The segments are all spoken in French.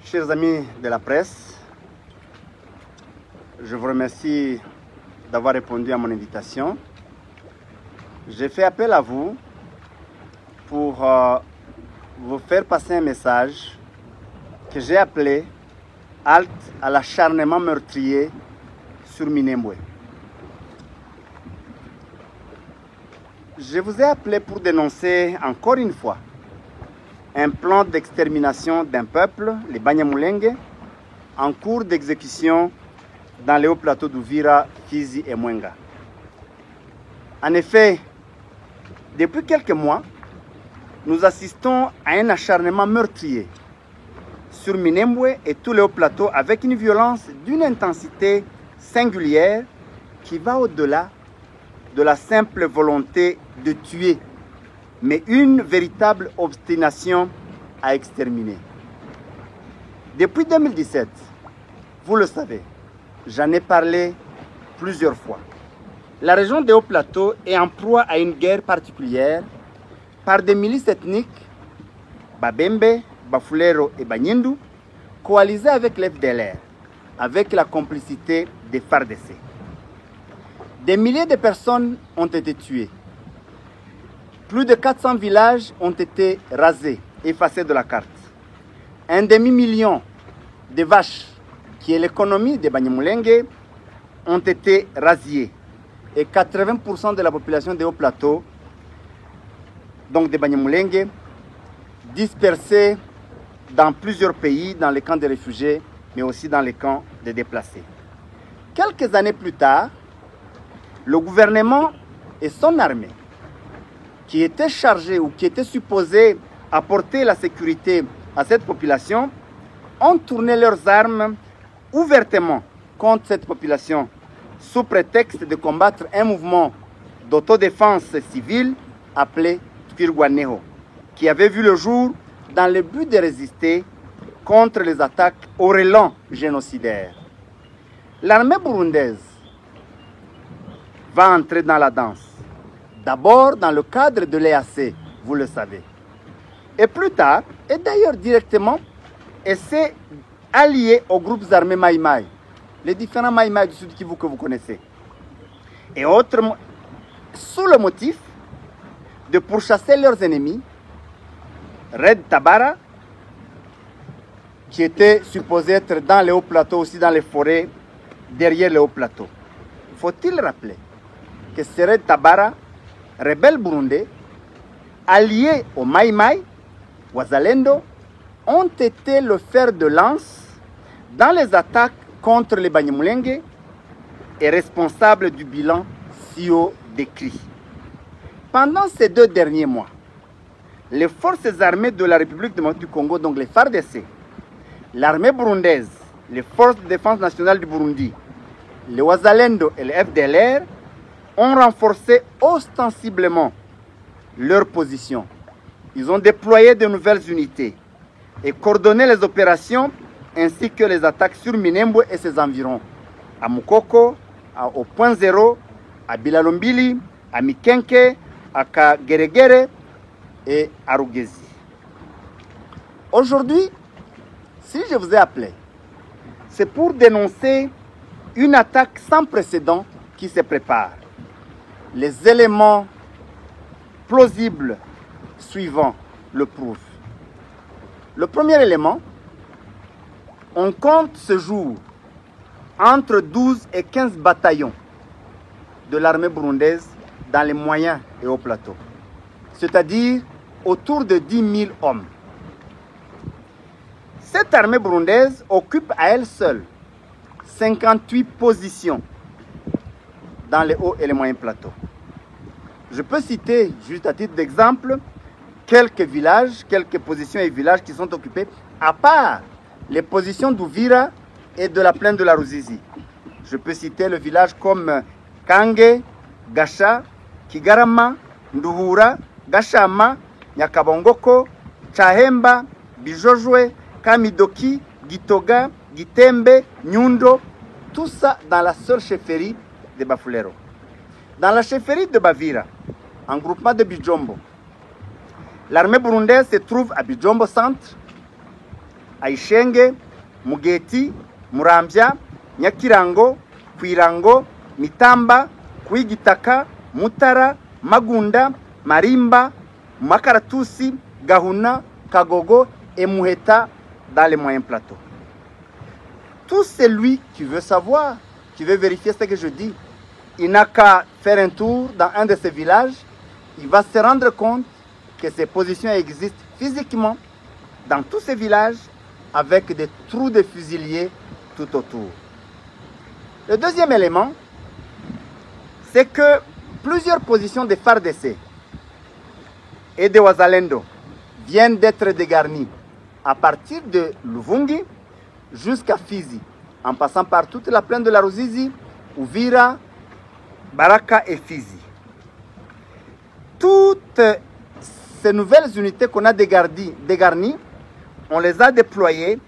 Chers amis de la presse, je vous remercie d'avoir répondu à mon invitation. J'ai fait appel à vous pour vous faire passer un message que j'ai appelé « Halte à l'acharnement meurtrier sur Minembwe ». Je vous ai appelé pour dénoncer encore une fois un plan d'extermination d'un peuple, les Banyamulenge, en cours d'exécution dans les hauts plateaux d'Uvira, Fizi et Mwenga. En effet, depuis quelques mois, nous assistons à un acharnement meurtrier sur Minembwe et tous les hauts plateaux avec une violence d'une intensité singulière qui va au-delà de la simple volonté de tuer, mais une véritable obstination à exterminer. Depuis 2017, vous le savez, j'en ai parlé plusieurs fois. La région des hauts plateaux est en proie à une guerre particulière par des milices ethniques, Babembe, Bafulero et Banyindu, coalisées avec l'FDLR, avec la complicité des FARDC. Des milliers de personnes ont été tuées. Plus de 400 villages ont été rasés, effacés de la carte. Un demi-million de vaches, qui est l'économie des Banyamulenge, ont été rasiées. Et 80% de la population des hauts plateaux, donc des Banyamulenge, dispersés dans plusieurs pays, dans les camps de réfugiés, mais aussi dans les camps de déplacés. Quelques années plus tard, le gouvernement et son armée, qui étaient chargés ou qui étaient supposés apporter la sécurité à cette population, ont tourné leurs armes ouvertement contre cette population sous prétexte de combattre un mouvement d'autodéfense civile appelé Twirwaneho, qui avait vu le jour dans le but de résister contre les attaques au relent génocidaire. L'armée burundaise va entrer dans la danse. D'abord dans le cadre de l'EAC, vous le savez. Et plus tard, et d'ailleurs directement, elle s'est alliée aux groupes armés Maï Maï, les différents Maï Maï du Sud Kivu que vous connaissez. Et autres, sous le motif de pourchasser leurs ennemis, Red Tabara, qui était supposé être dans les hauts plateaux, aussi dans les forêts, derrière les hauts plateaux. Faut-il rappeler que ce Red Tabara, rebelles burundais, alliés aux Maï Maï, Wazalendo, ont été le fer de lance dans les attaques contre les Banyamulenge et responsables du bilan si haut décrit. Pendant ces 2 derniers mois, les forces armées de la République démocratique du Congo, donc les FARDC, l'armée burundaise, les forces de défense nationale du Burundi, les Wazalendo et les FDLR ont renforcé ostensiblement leur position. Ils ont déployé de nouvelles unités et coordonné les opérations ainsi que les attaques sur Minembwe et ses environs, à Mukoko, au Point Zéro, à Bilalombili, à Mikenke, à Kageregere et à Rugezi. Aujourd'hui, si je vous ai appelé, c'est pour dénoncer une attaque sans précédent qui se prépare. Les éléments plausibles suivants le prouvent. Le premier élément, on compte ce jour entre 12 et 15 bataillons de l'armée burundaise dans les moyens et hauts plateaux, c'est-à-dire autour de 10 000 hommes. Cette armée burundaise occupe à elle seule 58 positions dans les hauts et les moyens plateaux. Je peux citer, juste à titre d'exemple, quelques villages, quelques positions et villages qui sont occupés, à part les positions d'Uvira et de la plaine de la Ruzizi. Je peux citer le village comme Kange, Gasha, Kigarama, Nduhura, Gashama, Nyakabongoko, Chahemba, Bijojwe, Kamidoki, Gitoga, Gitembe, Nyundo, tout ça dans la seule chefferie de Bafulero. Dans la chefferie de Bavira, en groupement de Bijombo, l'armée burundaise se trouve à Bijombo Centre, Aishenge, Mugeti, Murambya, Nyakirango, Kwirango, Mitamba, Kwigitaka, Mutara, Magunda, Marimba, Makaratusi, Gahuna, Kagogo et Muheta dans les moyens plateaux. Tout celui qui veut savoir, qui veut vérifier ce que je dis, il n'a qu'à faire un tour dans un de ces villages, il va se rendre compte que ces positions existent physiquement dans tous ces villages avec des trous de fusiliers tout autour. Le deuxième élément, c'est que plusieurs positions de FARDC et de Wazalendo viennent d'être dégarnies à partir de Luvungi jusqu'à Fizi, en passant par toute la plaine de la Ruzizi, Uvira, Baraka et Fizi. Toutes ces nouvelles unités qu'on a dégarnies, on les a déployées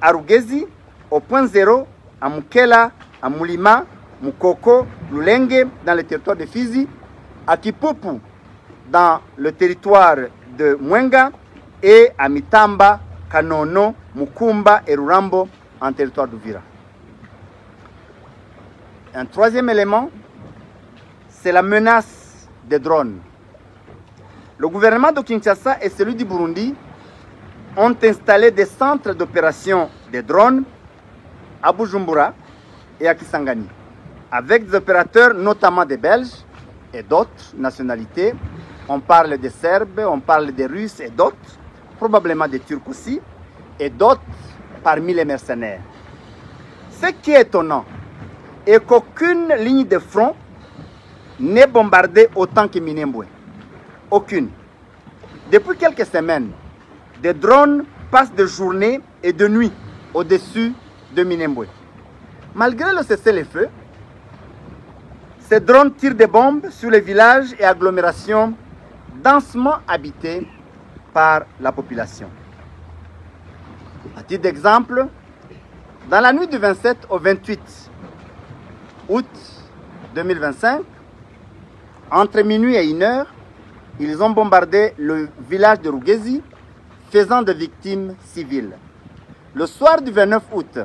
à Rugezi, au point zéro, à Mukela, à Mulima, Mukoko, Lulenge, dans le territoire de Fizi, à Kipupu, dans le territoire de Mwenga, et à Mitamba, Kanono, Mukumba et Rurambo, en territoire d'Uvira. Un troisième élément, c'est la menace des drones. Le gouvernement de Kinshasa et celui du Burundi ont installé des centres d'opération des drones à Bujumbura et à Kisangani, avec des opérateurs notamment des Belges et d'autres nationalités. On parle des Serbes, on parle des Russes et d'autres, probablement des Turcs aussi, et d'autres parmi les mercenaires. Ce qui est étonnant est qu'aucune ligne de front n'est bombardée autant que Minembwe. Aucune. Depuis quelques semaines, des drones passent de journée et de nuit au-dessus de Minembwe. Malgré le cessez-le-feu, ces drones tirent des bombes sur les villages et agglomérations densément habités par la population. À titre d'exemple, dans la nuit du 27 au 28 août 2025, entre minuit et 1h, ils ont bombardé le village de Rugezi, faisant des victimes civiles. Le soir du 29 août,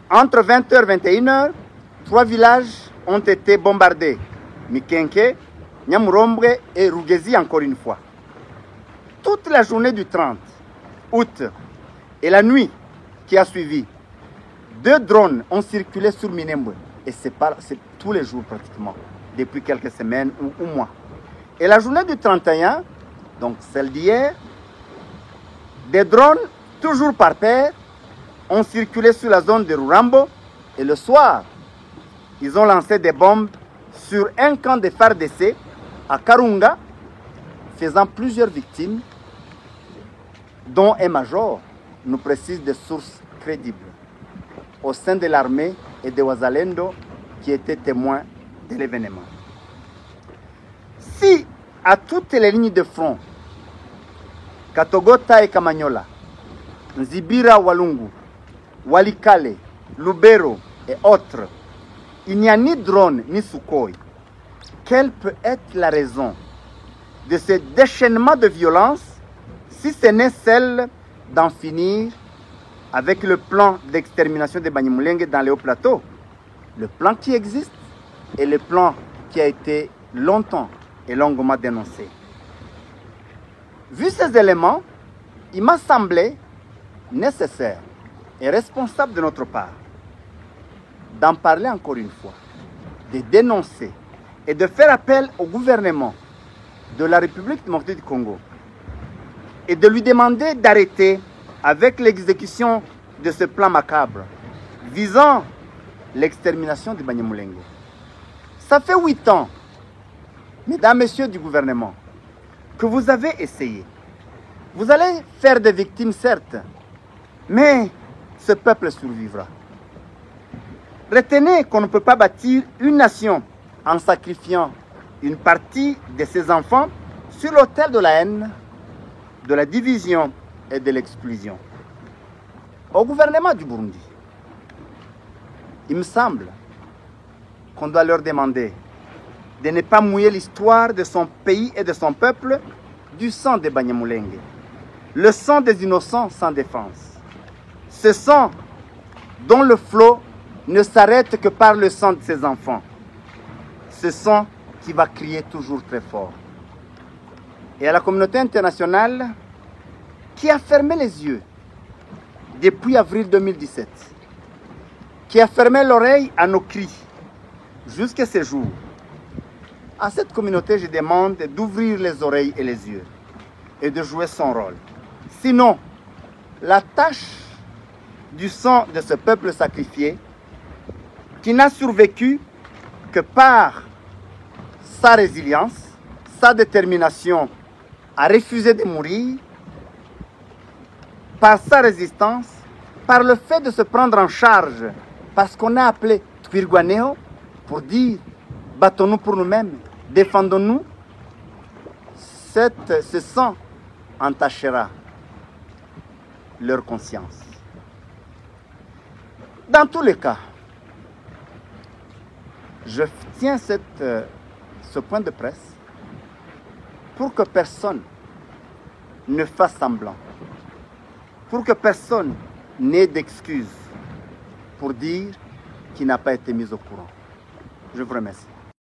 entre 20h et 21h, 3 villages ont été bombardés. Mikenke, Nyamurombwe et Rugezi encore une fois. Toute la journée du 30 août et la nuit qui a suivi, 2 drones ont circulé sur Minembwe. Et c'est tous les jours pratiquement, depuis quelques semaines ou mois. Et la journée du 31, donc celle d'hier, des drones, toujours par paire, ont circulé sur la zone de Rurambo. Et le soir, ils ont lancé des bombes sur un camp de FARDC à Karunga, faisant plusieurs victimes, dont un major, nous précise des sources crédibles, au sein de l'armée et de Wazalendo qui étaient témoins de l'événement. Si à toutes les lignes de front, Katogota et Kamanyola, Nzibira Walungu, Walikale, Lubero et autres, il n'y a ni drone ni Sukhoi, quelle peut être la raison de ce déchaînement de violence si ce n'est celle d'en finir avec le plan d'extermination des Banyamulenge dans les hauts plateaux? Le plan qui existe et le plan qui a été longtemps et longuement dénoncé. Vu ces éléments, il m'a semblé nécessaire et responsable de notre part d'en parler encore une fois, de dénoncer et de faire appel au gouvernement de la République démocratique du Congo et de lui demander d'arrêter avec l'exécution de ce plan macabre visant l'extermination du Banyamulenge. Ça fait 8 ans, mesdames, messieurs du gouvernement, que vous avez essayé. Vous allez faire des victimes, certes, mais ce peuple survivra. Retenez qu'on ne peut pas bâtir une nation en sacrifiant une partie de ses enfants sur l'autel de la haine, de la division et de l'exclusion. Au gouvernement du Burundi, il me semble qu'on doit leur demander de ne pas mouiller l'histoire de son pays et de son peuple du sang des Banyamulenge. le sang des innocents sans défense. Ce sang dont le flot ne s'arrête que par le sang de ses enfants. Ce sang qui va crier toujours très fort. Et à la communauté internationale qui a fermé les yeux depuis avril 2017, qui a fermé l'oreille à nos cris jusqu'à ce jour, à cette communauté, je demande d'ouvrir les oreilles et les yeux et de jouer son rôle. Sinon, la tâche du sang de ce peuple sacrifié, qui n'a survécu que par sa résilience, sa détermination à refuser de mourir, par sa résistance, par le fait de se prendre en charge, parce qu'on a appelé Twirguaneo pour dire battons-nous pour nous-mêmes, défendons-nous, ce sang entachera leur conscience. Dans tous les cas, je tiens ce point de presse pour que personne ne fasse semblant, pour que personne n'ait d'excuses pour dire qu'il n'a pas été mis au courant. Je vous remercie.